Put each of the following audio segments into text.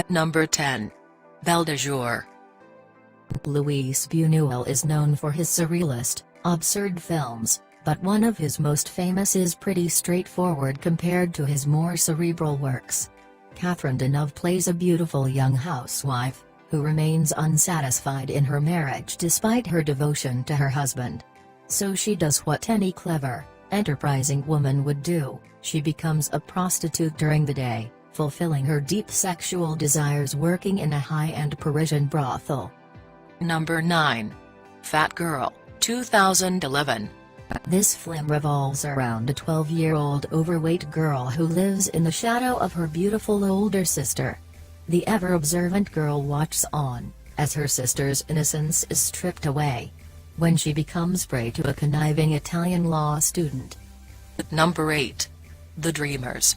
Number 10. Belle de Jour. Luis Buñuel is known for his surrealist, absurd films, but one of his most famous is pretty straightforward compared to his more cerebral works. Catherine Deneuve plays a beautiful young housewife, who remains unsatisfied in her marriage despite her devotion to her husband. So she does what any clever, enterprising woman would do: she becomes a prostitute during the day, fulfilling her deep sexual desires working in a high-end Parisian brothel. Number 9. Fat Girl, 2011. This film revolves around a 12-year-old overweight girl who lives in the shadow of her beautiful older sister. The ever-observant girl watches on, as her sister's innocence is stripped away, when she becomes prey to a conniving Italian law student. Number 8. The Dreamers.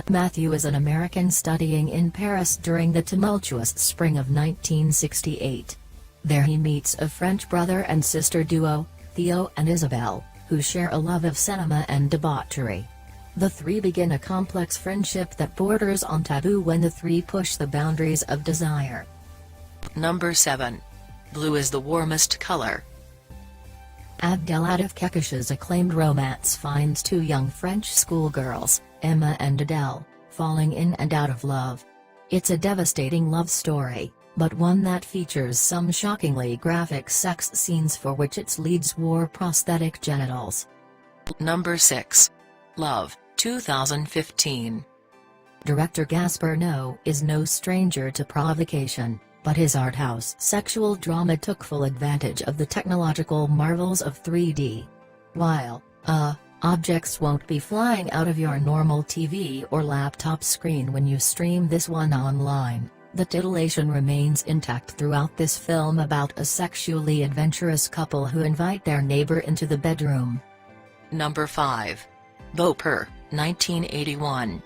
Matthew is an American studying in Paris during the tumultuous spring of 1968. There he meets a French brother and sister duo, Theo and Isabelle, who share a love of cinema and debauchery. The three begin a complex friendship that borders on taboo when the three push the boundaries of desire. Number 7. Blue is the Warmest Color. Abdelatif Kekash's acclaimed romance finds two young French schoolgirls, Emma and Adele, falling in and out of love. It's a devastating love story, but one that features some shockingly graphic sex scenes for which its leads wore prosthetic genitals. Number 6. Love, 2015. Director Gaspar Noé is no stranger to provocation, but his art house sexual drama took full advantage of the technological marvels of 3D. While, objects won't be flying out of your normal TV or laptop screen when you stream this one online, the titillation remains intact throughout this film about a sexually adventurous couple who invite their neighbor into the bedroom. Number 5. Beaupère, 1981.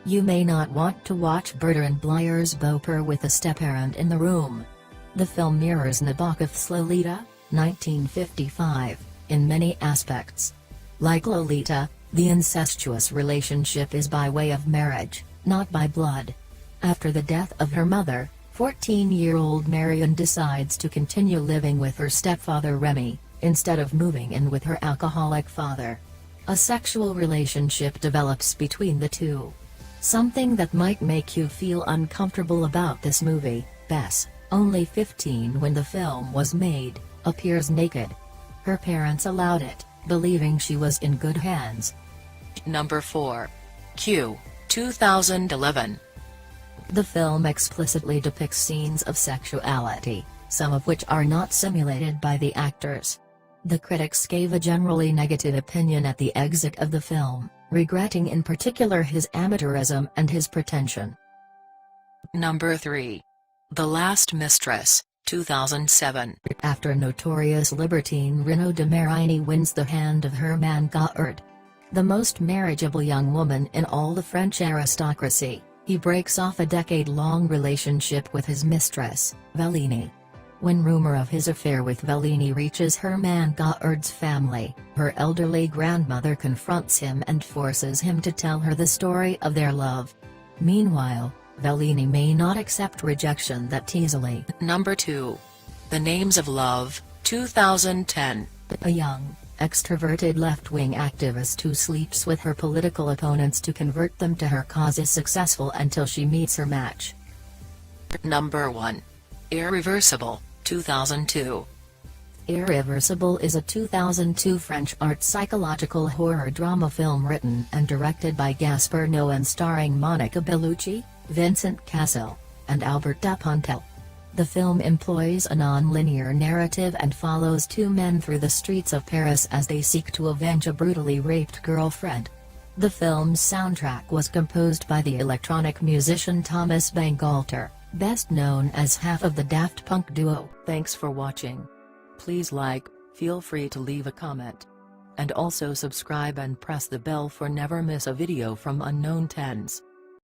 You may not want to watch Bertrand Blier's Beaupère with a step-parent in the room. The film mirrors Nabokov's Lolita, 1955, in many aspects. Like Lolita, the incestuous relationship is by way of marriage, not by blood. After the death of her mother, 14-year-old Marion decides to continue living with her stepfather Remy, instead of moving in with her alcoholic father. A sexual relationship develops between the two. Something that might make you feel uncomfortable about this movie: Bess, only 15 when the film was made, appears naked. Her parents allowed it, believing she was in good hands. Number 4. Q, 2011. The film explicitly depicts scenes of sexuality, some of which are not simulated by the actors. The critics gave a generally negative opinion at the exit of the film, regretting in particular his amateurism and his pretension. Number 3. The Last Mistress, 2007. After notorious libertine Renaud de Marigny wins the hand of Hermann Gottard, the most marriageable young woman in all the French aristocracy, he breaks off a decade-long relationship with his mistress, Valine. When rumor of his affair with Valine reaches Hermann Gottard's family, her elderly grandmother confronts him and forces him to tell her the story of their love. Meanwhile, Valine may not accept rejection that easily. Number 2. The Names of Love, 2010. A young, extroverted left-wing activist who sleeps with her political opponents to convert them to her cause is successful until she meets her match. Number 1. Irreversible, 2002. Irreversible is a 2002 French art psychological horror drama film written and directed by Gaspar Noé and starring Monica Bellucci, Vincent Cassel, and Albert Dupontel. The film employs a non-linear narrative and follows two men through the streets of Paris as they seek to avenge a brutally raped girlfriend. The film's soundtrack was composed by the electronic musician Thomas Bangalter, best known as half of the Daft Punk duo. Thanks for watching. Please like, feel free to leave a comment. And also subscribe and press the bell for never miss a video from Unknown Tens.